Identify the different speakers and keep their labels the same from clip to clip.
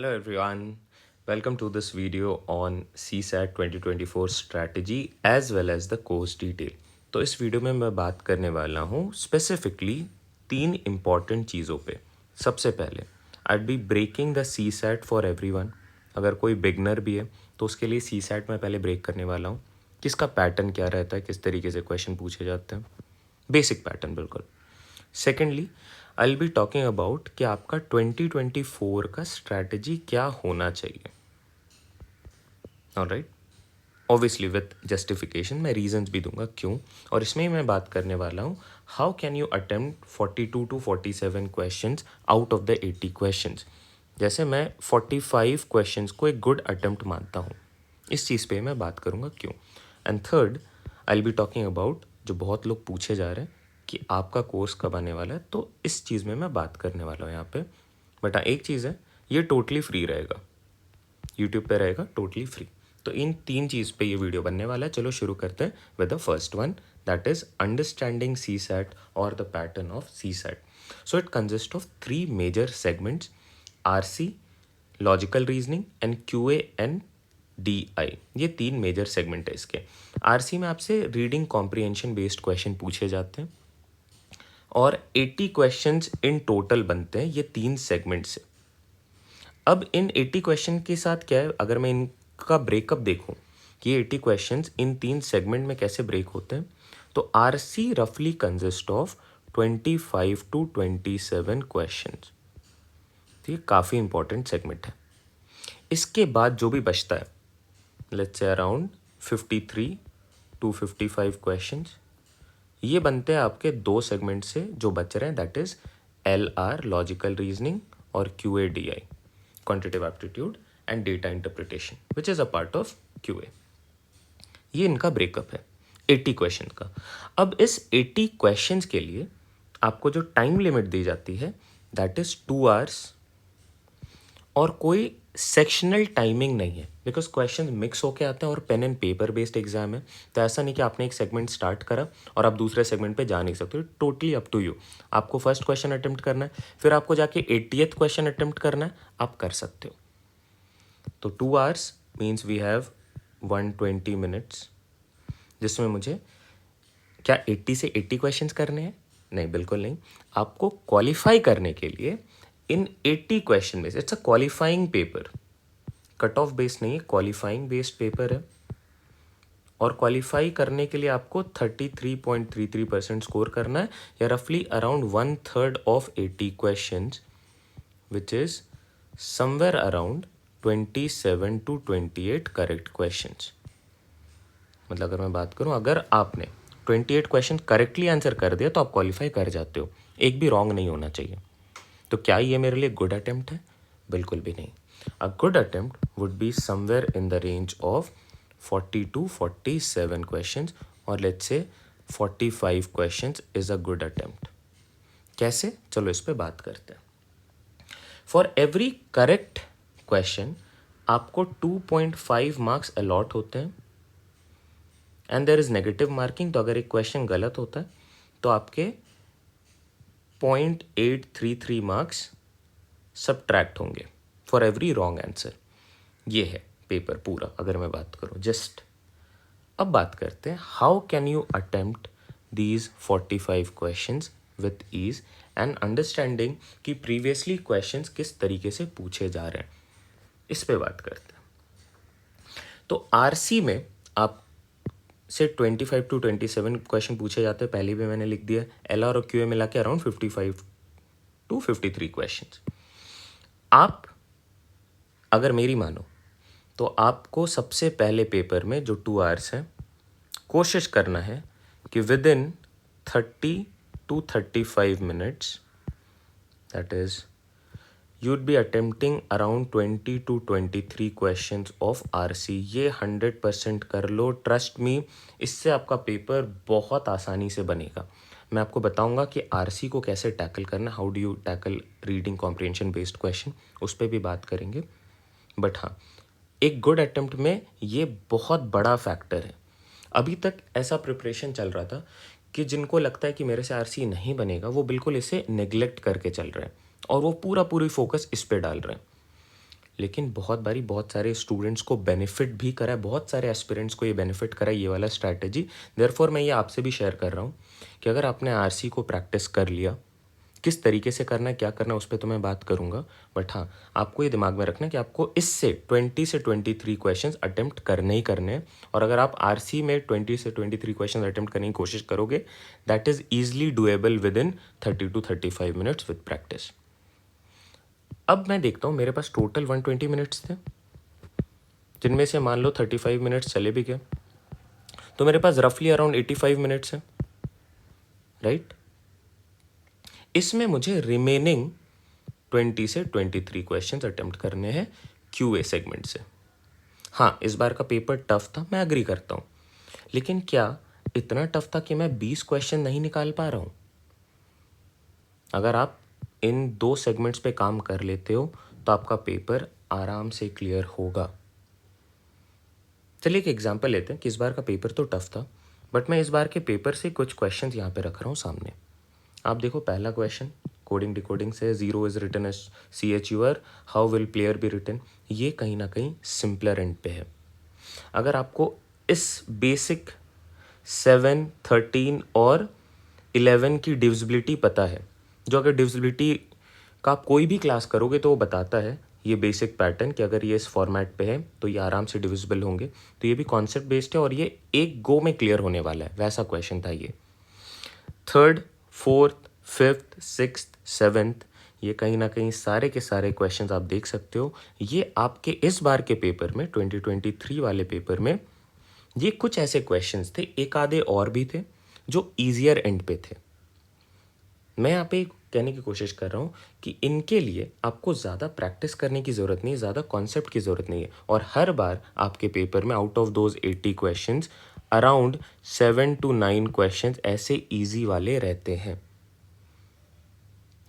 Speaker 1: Hello everyone, welcome to this video on CSAT 2024 strategy as well as the course detail. तो इस video में मैं बात करने वाला हूँ स्पेसिफिकली 3 इम्पॉर्टेंट चीज़ों पे। सबसे पहले I'd be breaking the CSAT for everyone। अगर कोई बिगनर भी है तो उसके लिए CSAT मैं पहले ब्रेक करने वाला हूँ कि इसका पैटर्न क्या रहता है, किस तरीके से क्वेश्चन पूछे जाते हैं, बेसिक पैटर्न बिल्कुल। Secondly I will be talking about कि आपका 2024 का स्ट्रैटेजी क्या होना चाहिए। ऑलराइट, ऑब्वियसली विथ जस्टिफिकेशन, मैं रीजंस भी दूंगा क्यों, और इसमें ही मैं बात करने वाला हूँ how can you attempt 42 to 47 questions out of the 80 questions. जैसे मैं 45 क्वेश्चंस को एक गुड अटेम्प्ट मानता हूँ, इस चीज़ पे मैं बात करूँगा क्यों। And third I will be talking about जो बहुत लोग पूछे जा रहे हैं कि आपका कोर्स कब आने वाला है, तो इस चीज़ में मैं बात करने वाला हूँ यहाँ पे। बट हाँ, एक चीज़ है, ये टोटली फ्री रहेगा, यूट्यूब पे रहेगा टोटली फ्री। तो इन 3 चीज़ पे ये वीडियो बनने वाला है। चलो शुरू करते हैं with the first one, that is understanding CSAT और the pattern of CSAT। So it consist of 3 major segments, RC, logical reasoning and QA and DI। ये 3 मेजर सेगमेंट है इसके। RC में आपसे रीडिंग कॉम्प्रिहेंशन बेस्ड क्वेश्चन पूछे जाते हैं और 80 क्वेश्चंस इन टोटल बनते हैं ये 3 सेगमेंट से। अब इन 80 क्वेश्चन के साथ क्या है, अगर मैं इनका ब्रेकअप देखूं कि ये 80 क्वेश्चंस इन 3 सेगमेंट में कैसे ब्रेक होते हैं, तो RC रफली कंसिस्ट ऑफ 25 to 27 क्वेश्चंस। तो ये काफ़ी इंपॉर्टेंट सेगमेंट है। इसके बाद जो भी बचता है, let's say around 53 to 55 questions, ये बनते हैं आपके 2 सेगमेंट से जो बच रहे हैं, that is LR logical reasoning और QA DI quantitative aptitude and data interpretation which is a part of QA। ये इनका ब्रेकअप है 80 क्वेश्चन का। अब इस 80 क्वेश्चंस के लिए आपको जो टाइम लिमिट दी जाती है दैट इज 2 आवर्स, और कोई सेक्शनल टाइमिंग नहीं है बिकॉज क्वेश्चन मिक्स होके आते हैं और pen and paper based exam है। तो ऐसा नहीं कि आपने एक सेगमेंट स्टार्ट करा और आप दूसरे सेगमेंट पे जा नहीं सकते, टोटली अप टू यू। आपको फर्स्ट क्वेश्चन अटेम्प्ट करना है, फिर आपको जाके 80th क्वेश्चन अटेम्प्ट करना है, आप कर सकते हो। तो 2 hours means we have 120 minutes, जिसमें मुझे क्या 80 से 80 क्वेश्चंस करने हैं? नहीं, बिल्कुल नहीं। आपको क्वालिफाई करने के लिए इन 80 क्वेश्चन में से, it's a qualifying paper, cut off based नहीं है, क्वालिफाइंग बेस्ड पेपर है। और क्वालिफाई करने के लिए आपको 33.33% स्कोर करना है, या रफली around 1/3 of 80 questions which is somewhere around 27 to 28 correct questions. मतलब अगर मैं बात करूं, अगर आपने 28 क्वेश्चन करेक्टली आंसर कर दिया तो आप क्वालिफाई कर जाते हो, एक भी रॉन्ग नहीं होना चाहिए। तो क्या ये मेरे लिए गुड अटेम्प्ट है? बिल्कुल भी नहीं। A good attempt would be somewhere in the range of 40 to 47 questions, और let's say 45 questions is a good attempt. कैसे? चलो इस पे बात करते हैं। फॉर एवरी करेक्ट क्वेश्चन आपको 2.5 मार्क्स अलॉट होते हैं and there is negative marking. तो अगर एक क्वेश्चन गलत होता है तो आपके 0.833 मार्क्स सबट्रैक्ट होंगे फॉर एवरी रॉन्ग आंसर। ये है पेपर पूरा, अगर मैं बात करूँ जस्ट। अब बात करते हैं how can you attempt these 45 questions with ease and understanding कि प्रीवियसली क्वेश्चंस किस तरीके से पूछे जा रहे हैं, इस पे बात करते हैं। तो RC में आप से 25 to 27 क्वेश्चन पूछे जाते हैं, पहले भी मैंने लिख दिया। LR और QA मिला के अराउंड 55 to 53 क्वेश्चंस। आप अगर मेरी मानो तो आपको सबसे पहले पेपर में जो 2 आवर्स हैं, कोशिश करना है कि with in 30 to 35 minutes, that is you would be attempting around 20 to 23 questions of RC। ये 100% कर लो, ट्रस्ट मी, इससे आपका पेपर बहुत आसानी से बनेगा। मैं आपको बताऊंगा कि RC को कैसे टैकल करना, how do you tackle reading comprehension based question, उस पर भी बात करेंगे। बट हाँ, एक गुड अटेम्प्ट में ये बहुत बड़ा फैक्टर है। अभी तक ऐसा प्रिपरेशन चल रहा था कि जिनको लगता है कि मेरे से RC नहीं बनेगा, वो बिल्कुल इसे नेग्लेक्ट करके चल रहे हैं और वो पूरी फोकस इस पे डाल रहे हैं। लेकिन बहुत बारी बहुत सारे स्टूडेंट्स को बेनिफिट भी करा है, बहुत सारे एस्पिरेंट्स को ये बेनिफिट करा है ये वाला स्ट्रैटेजी। देयरफॉर मैं ये आपसे भी शेयर कर रहा हूँ कि अगर आपने आरसी को प्रैक्टिस कर लिया, किस तरीके से करना है, क्या करना है, उस पर तो मैं बात करूँगा, बट हाँ, आपको ये दिमाग में रखना है कि आपको इससे 20 से 23 क्वेश्चंस अटेम्प्ट करने ही करने हैं। और अगर आप आरसी में 20 से 23 क्वेश्चंस अटेम्प्ट करने की कोशिश करोगे, that is easily doable with in 30 to 35 minutes with practice. अब मैं देखता हूँ मेरे पास टोटल 120 मिनट्स थे, जिनमें से मान लो 35 मिनट्स चले भी गए, तो मेरे पास रफली अराउंड 85 मिनट्स है, राइट। इसमें मुझे रिमेनिंग 20 से 23 क्वेश्चंस अटेम्प्ट करने हैं क्यूए सेगमेंट से। हाँ, इस बार का पेपर टफ था, मैं अग्री करता हूँ, लेकिन क्या इतना टफ था कि मैं 20 क्वेश्चन नहीं निकाल पा रहा हूँ? अगर आप इन 2 सेगमेंट्स पे काम कर लेते हो तो आपका पेपर आराम से क्लियर होगा। चलिए एक एग्जांपल लेते हैं कि इस बार का पेपर तो टफ था, बट मैं इस बार के पेपर से कुछ क्वेश्चंस यहाँ पे रख रहा हूँ सामने। आप देखो, पहला क्वेश्चन कोडिंग डिकोडिंग से, 0 is written as CHUR, how will player be written. ये कहीं ना कहीं सिंपलर एंड पे है। अगर आपको इस बेसिक 7, 13 और 11 की डिविजिबिलिटी पता है, जो अगर डिविजिबिलिटी का आप कोई भी क्लास करोगे तो वो बताता है ये बेसिक पैटर्न कि अगर ये इस फॉर्मेट पे है तो ये आराम से डिविजिबल होंगे, तो ये भी कॉन्सेप्ट बेस्ड है और ये एक गो में क्लियर होने वाला है, वैसा क्वेश्चन था ये। 3rd, 4th, 5th, 6th, 7th, ये कहीं ना कहीं सारे के सारे क्वेश्चंस आप देख सकते हो। ये आपके इस बार के पेपर में 2023 वाले पेपर में ये कुछ ऐसे क्वेश्चंस थे, एक आधे और भी थे जो ईजियर एंड पे थे। मैं यहाँ पे कहने की कोशिश कर रहा हूँ कि इनके लिए आपको ज़्यादा प्रैक्टिस करने की ज़रूरत नहीं है, ज़्यादा कॉन्सेप्ट की ज़रूरत नहीं है, और हर बार आपके पेपर में out of those 80 questions around 7 to 9 questions ऐसे इजी वाले रहते हैं।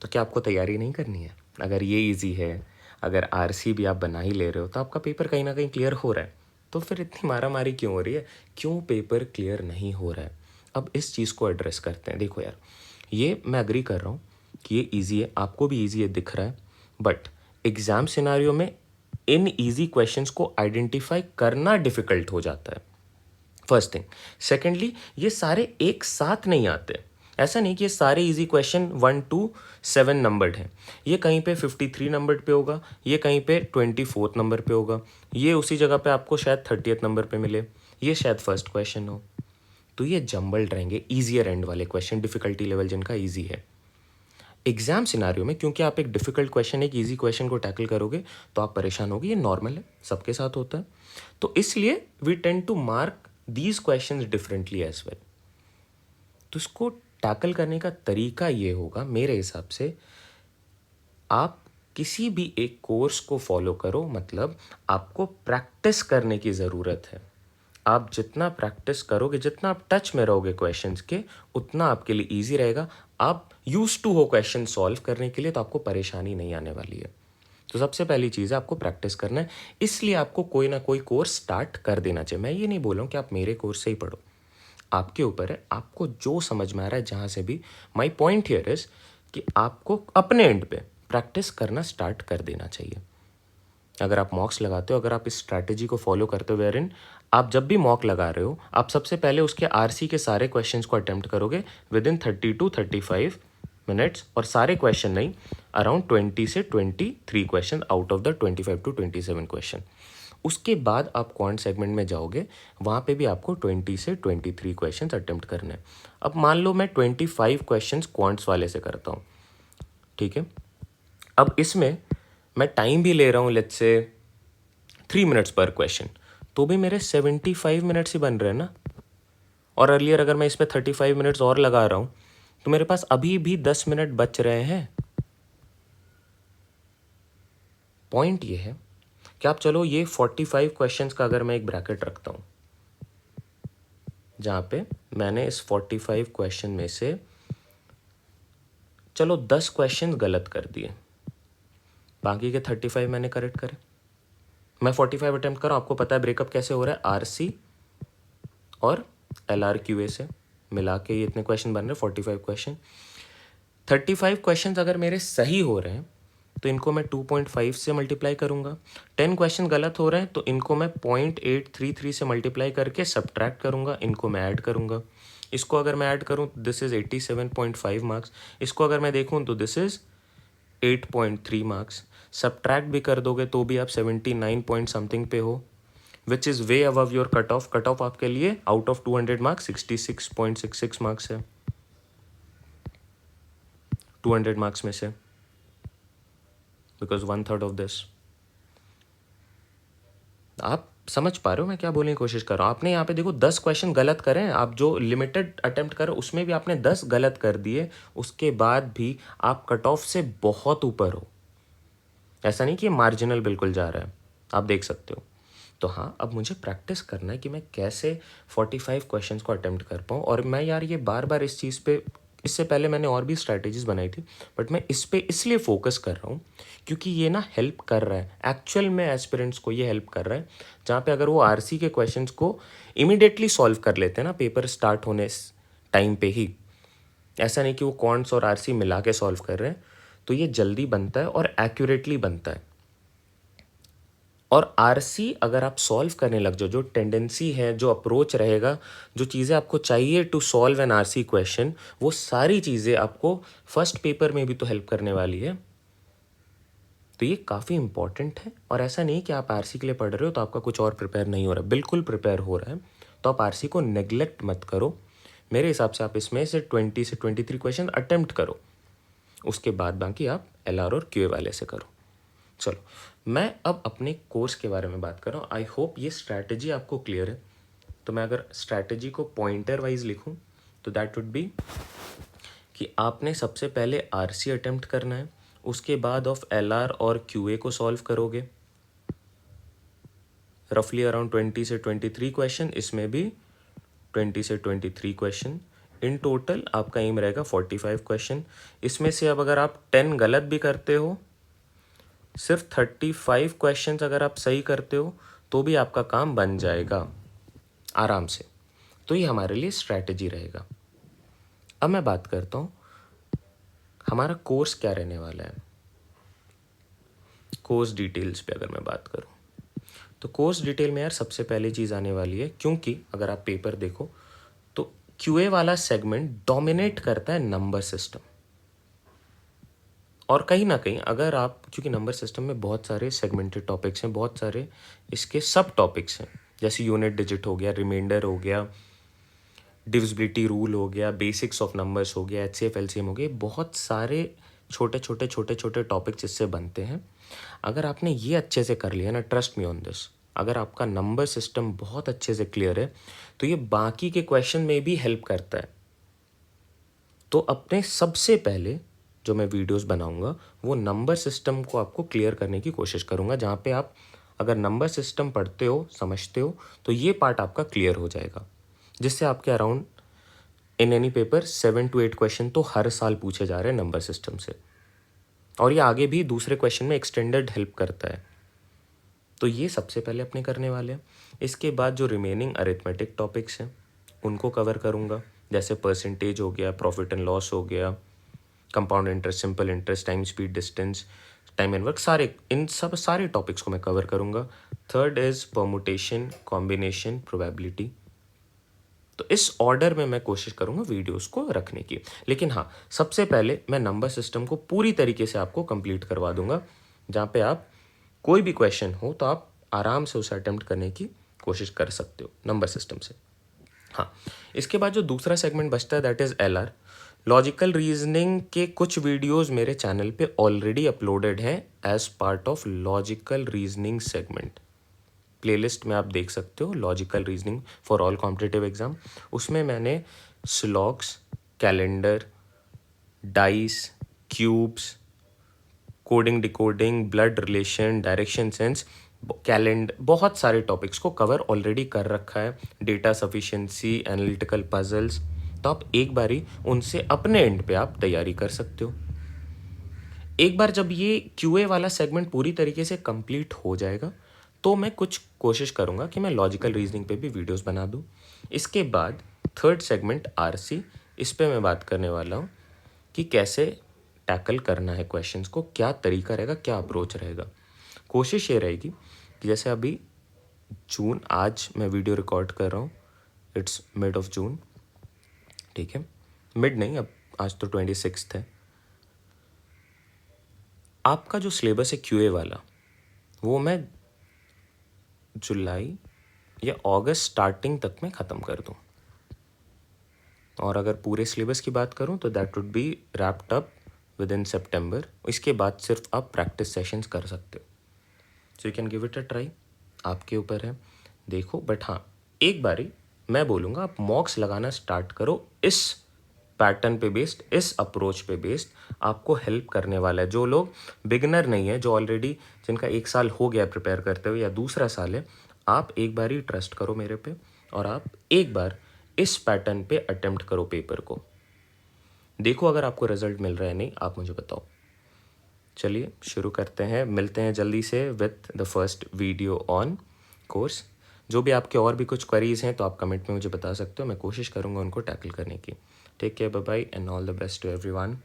Speaker 1: तो क्या आपको तैयारी नहीं करनी है? अगर ये इजी है, अगर आरसी भी आप बना ही ले रहे हो, तो आपका पेपर कहीं ना कहीं क्लियर हो रहा है, तो फिर इतनी मारामारी क्यों हो रही है? क्यों पेपर क्लियर नहीं हो रहा है? अब इस चीज़ को एड्रेस करते हैं। देखो यार, ये मैं अग्री कर रहा हूँ कि ये ईजी है, आपको भी ईजी है दिख रहा है, बट एग्ज़ाम सिनारियो में इन ईजी क्वेश्चंस को आइडेंटिफाई करना डिफ़िकल्ट हो जाता है, फर्स्ट थिंग। सेकेंडली, ये सारे एक साथ नहीं आते। ऐसा नहीं कि ये सारे इजी क्वेश्चन 1 to 7 नंबर्ड हैं। ये कहीं पे 53 नंबर पे होगा, ये कहीं पे 24th नंबर पे होगा, ये उसी जगह पे आपको शायद 30th नंबर पे मिले, ये शायद फर्स्ट क्वेश्चन हो। तो ये जम्बल्ड रहेंगे, ईजियर एंड वाले क्वेश्चन, डिफिकल्टी लेवल जिनका ईजी है। एग्जाम सिनारियो में क्योंकि आप एक डिफिकल्ट क्वेश्चन, एक ईजी क्वेश्चन को टैकल करोगे तो आप परेशान होगे, ये नॉर्मल है, सबके साथ होता है। तो इसलिए we tend to mark these questions differently as well. तो इसको टैकल करने का तरीका ये होगा मेरे हिसाब से, आप किसी भी एक कोर्स को फॉलो करो, मतलब आपको प्रैक्टिस करने की ज़रूरत है। आप जितना प्रैक्टिस करोगे, जितना आप टच में रहोगे क्वेश्चंस के, उतना आपके लिए इजी रहेगा। आप यूज टू हो क्वेश्चन सॉल्व करने के लिए, तो आपको परेशानी नहीं आने वाली है। तो सबसे पहली चीज़ है आपको प्रैक्टिस करना है, इसलिए आपको कोई ना कोई कोर्स स्टार्ट कर देना चाहिए। मैं ये नहीं बोल रहा हूँ कि आप मेरे कोर्स से ही पढ़ो, आपके ऊपर है, आपको जो समझ में आ रहा है जहाँ से भी। माई पॉइंट हियर इज कि आपको अपने एंड पे प्रैक्टिस करना स्टार्ट कर देना चाहिए। अगर आप मॉक्स लगाते हो, अगर आप इस स्ट्रैटेजी को फॉलो करते हो, वेयर इन आप जब भी मॉक लगा रहे हो, आप सबसे पहले उसके आरसी के सारे क्वेश्चंस को अटेम्प्ट करोगे विद इन 30 to 35 मिनट्स, और सारे क्वेश्चन नहीं, अराउंड 20 से 23 question out of the 25 to 27 question. उसके बाद आप क्वांट सेगमेंट में जाओगे, वहाँ पे भी आपको 20 से 23 क्वेश्चंस अटेम्प्ट करने हैं। अब मान लो मैं 25 क्वेश्चंस क्वांट्स वाले से करता हूँ, ठीक है। अब इसमें मैं टाइम भी ले रहा हूँ, लेट्स से 3 मिनट्स पर क्वेश्चन, तो भी मेरे 75 मिनट्स ही बन रहे हैं ना। और अर्लियर अगर मैं इस पर 35 मिनट्स और लगा रहा हूँ, तो मेरे पास अभी भी 10 मिनट बच रहे हैं। पॉइंट ये है कि आप चलो ये 45 क्वेश्चंस का अगर मैं एक ब्रैकेट रखता हूँ, जहाँ पे मैंने इस 45 क्वेश्चन में से चलो 10 क्वेश्चन गलत कर दिए, बाकी के 35 मैंने करेक्ट करे। मैं 45 अटेम्प्ट कर रहा हूँ, आपको पता है ब्रेकअप कैसे हो रहा है, आरसी और LRQA से मिला के ये इतने क्वेश्चन बन रहे हैं, 45 क्वेश्चन। 35 क्वेश्चन अगर मेरे सही हो रहे हैं, तो इनको मैं 2.5 से मल्टीप्लाई करूँगा। 10 क्वेश्चन गलत हो रहे हैं तो इनको मैं 0.833 से मल्टीप्लाई करके सब्ट्रैक्ट करूँगा, इनको मैं ऐड करूँगा। इसको अगर मैं ऐड करूँ तो दिस इज़ 87.5 मार्क्स। इसको अगर मैं देखूँ तो दिस इज़ 8.3 मार्क्स। सब्ट्रैक्ट भी कर दोगे तो भी आप 79 पॉइंट समथिंग पे हो, which is way above your cut off. Cut off आपके लिए आउट ऑफ 200 मार्क्स 66.66 मार्क्स है 200 मार्क्स में से, बिकॉज 1/3 ऑफ दिस। आप समझ पा रहे हो मैं क्या बोलने की कोशिश कर रहा हूँ? आपने यहाँ पे देखो 10 क्वेश्चन गलत करें, आप जो लिमिटेड अटेम्प्ट करो उसमें भी आपने 10 गलत कर दिए, उसके बाद भी आप कट ऑफ से बहुत ऊपर हो। ऐसा नहीं कि मार्जिनल बिल्कुल जा रहा है, आप देख सकते हो। तो हाँ, अब मुझे प्रैक्टिस करना है कि मैं कैसे 45 क्वेश्चंस को अटेम्प्ट कर पाऊँ। और मैं यार ये बार बार इस चीज़ पे, इससे पहले मैंने और भी स्ट्रैटेजीज बनाई थी, बट मैं इस पे इसलिए फोकस कर रहा हूँ क्योंकि ये ना हेल्प कर रहा है एक्चुअल में, एस्पिरेंट्स को ये हेल्प कर रहा है। जहाँ पे अगर वो आरसी के क्वेश्चंस को इमीडिएटली सॉल्व कर लेते हैं ना पेपर स्टार्ट होने टाइम पे ही, ऐसा नहीं कि वो कॉन्ट्स और आरसी मिला के सॉल्व कर रहे हैं, तो ये जल्दी बनता है और एक्यूरेटली बनता है। और आरसी अगर आप सॉल्व करने लग जाओ, जो टेंडेंसी है, जो अप्रोच रहेगा, जो चीज़ें आपको चाहिए to solve an RC question, वो सारी चीज़ें आपको फर्स्ट पेपर में भी तो हेल्प करने वाली है। तो ये काफ़ी इंपॉर्टेंट है। और ऐसा नहीं कि आप आरसी के लिए पढ़ रहे हो तो आपका कुछ और प्रिपेयर नहीं हो रहा, बिल्कुल प्रिपेयर हो रहा है। तो आप आरसी को नेग्लेक्ट मत करो। मेरे हिसाब से आप इसमें से 20 से 23 क्वेश्चन अटेम्प्ट करो, उसके बाद बाकी आप एलआर और क्यूए वाले से करो। चलो, मैं अब अपने कोर्स के बारे में बात कर रहा हूँ। आई होप ये स्ट्रैटेजी आपको क्लियर है। तो मैं अगर स्ट्रैटेजी को पॉइंटर वाइज लिखूँ तो दैट वुड बी कि आपने सबसे पहले आरसी अटेम्प्ट करना है, उसके बाद ऑफ एलआर और क्यूए को सॉल्व करोगे, रफली अराउंड 20 से 23 क्वेश्चन, इसमें भी 20 से 23 क्वेश्चन। इन टोटल आपका एम रहेगा 45 क्वेश्चन। इसमें से अब अगर आप 10 गलत भी करते हो, सिर्फ 35 क्वेश्चंस अगर आप सही करते हो तो भी आपका काम बन जाएगा आराम से। तो ये हमारे लिए स्ट्रैटेजी रहेगा। अब मैं बात करता हूँ हमारा कोर्स क्या रहने वाला है। कोर्स डिटेल्स पे अगर मैं बात करूँ तो कोर्स डिटेल में यार सबसे पहली चीज़ आने वाली है, क्योंकि अगर आप पेपर देखो तो क्यूए वाला सेगमेंट डोमिनेट करता है नंबर सिस्टम। और कहीं ना कहीं अगर आप, क्योंकि नंबर सिस्टम में बहुत सारे सेगमेंटेड टॉपिक्स हैं, बहुत सारे इसके सब टॉपिक्स हैं, जैसे यूनिट डिजिट हो गया, रिमाइंडर हो गया, डिविजिबिलिटी रूल हो गया, बेसिक्स ऑफ नंबर्स हो गया, एचसीएफ एलसीएम हो गया, बहुत सारे छोटे छोटे छोटे छोटे टॉपिक्स इससे बनते हैं। अगर आपने ये अच्छे से कर लिया ना, ट्रस्ट मी ऑन दिस, अगर आपका नंबर सिस्टम बहुत अच्छे से क्लियर है तो ये बाकी के क्वेश्चन में भी हेल्प करता है। तो अपने सबसे पहले जो मैं वीडियोस बनाऊंगा वो नंबर सिस्टम को आपको क्लियर करने की कोशिश करूंगा, जहाँ पे आप अगर नंबर सिस्टम पढ़ते हो, समझते हो, तो ये पार्ट आपका क्लियर हो जाएगा, जिससे आपके around in any paper 7 to 8 question तो हर साल पूछे जा रहे हैं नंबर सिस्टम से, और ये आगे भी दूसरे क्वेश्चन में एक्सटेंडेड हेल्प करता है। तो ये सबसे पहले अपने करने वाले हैं। इसके बाद जो रिमेनिंग अरिथमेटिक टॉपिक्स हैं उनको कवर करूँगा, जैसे परसेंटेज हो गया, प्रॉफिट एंड लॉस हो गया, compound interest, simple interest, time speed distance, time and work, सारे इन सब सारे टॉपिक्स को मैं कवर करूँगा। Third is permutation, combination, probability. तो इस ऑर्डर में मैं कोशिश करूँगा वीडियोस को रखने की। लेकिन हाँ, सबसे पहले मैं नंबर सिस्टम को पूरी तरीके से आपको कंप्लीट करवा दूंगा, जहाँ पे आप कोई भी क्वेश्चन हो तो आप आराम से उसे अटेम्प्ट करने की कोशिश कर सकते हो नंबर सिस्टम से। हाँ, इसके बाद जो दूसरा सेगमेंट बचता है that is LR. Logical reasoning के कुछ वीडियोस मेरे चैनल पे ऑलरेडी अपलोडेड हैं as part of logical reasoning segment. Playlist में आप देख सकते हो, logical reasoning for all competitive exam. उसमें मैंने स्लॉग्स, calendar, dice, cubes, coding decoding, blood relation, direction sense, calendar, बहुत सारे टॉपिक्स को कवर ऑलरेडी कर रखा है। डेटा सफिशिएंसी, एनालिटिकल पजल्स, तो आप एक बारी उनसे अपने एंड पे आप तैयारी कर सकते हो। एक बार जब ये क्यूए वाला सेगमेंट पूरी तरीके से कंप्लीट हो जाएगा तो मैं कुछ कोशिश करूँगा कि मैं लॉजिकल रीजनिंग पे भी वीडियोस बना दूँ। इसके बाद थर्ड सेगमेंट आरसी, इस पे मैं बात करने वाला हूँ कि कैसे टैकल करना है क्वेश्चंस को, क्या तरीका रहेगा, क्या अप्रोच रहेगा। कोशिश ये रहेगी कि जैसे अभी जून, आज मैं वीडियो रिकॉर्ड कर रहा हूँ, इट्स मिड ऑफ जून, ठीक है, मिड नहीं, अब आज तो 26 है। आपका जो सिलेबस है QA वाला, वो मैं जुलाई या अगस्त स्टार्टिंग तक में ख़त्म कर दूँ। और अगर पूरे सिलेबस की बात करूँ तो that would be wrapped up within इन सितंबर। इसके बाद सिर्फ आप प्रैक्टिस सेशंस कर सकते हो। So you can give it a try, आपके ऊपर है, देखो। बट हाँ, एक बारी मैं बोलूँगा आप मॉक्स लगाना स्टार्ट करो इस पैटर्न पे बेस्ड, इस अप्रोच पे बेस्ड। आपको हेल्प करने वाला है। जो लोग बिगनर नहीं है, जो ऑलरेडी जिनका 1 साल हो गया प्रिपेयर करते हुए या दूसरा साल है, आप एक बार ही ट्रस्ट करो मेरे पे और आप एक बार इस पैटर्न पे अटेम्प्ट करो पेपर को। देखो अगर आपको रिजल्ट मिल रहा है नहीं, आप मुझे बताओ। चलिए शुरू करते हैं, मिलते हैं जल्दी से with the first video on course. जो भी आपके और भी कुछ क्वेरीज हैं तो आप कमेंट में मुझे बता सकते हो, मैं कोशिश करूँगा उनको टैकल करने की। Take care, bye bye and all the best to everyone.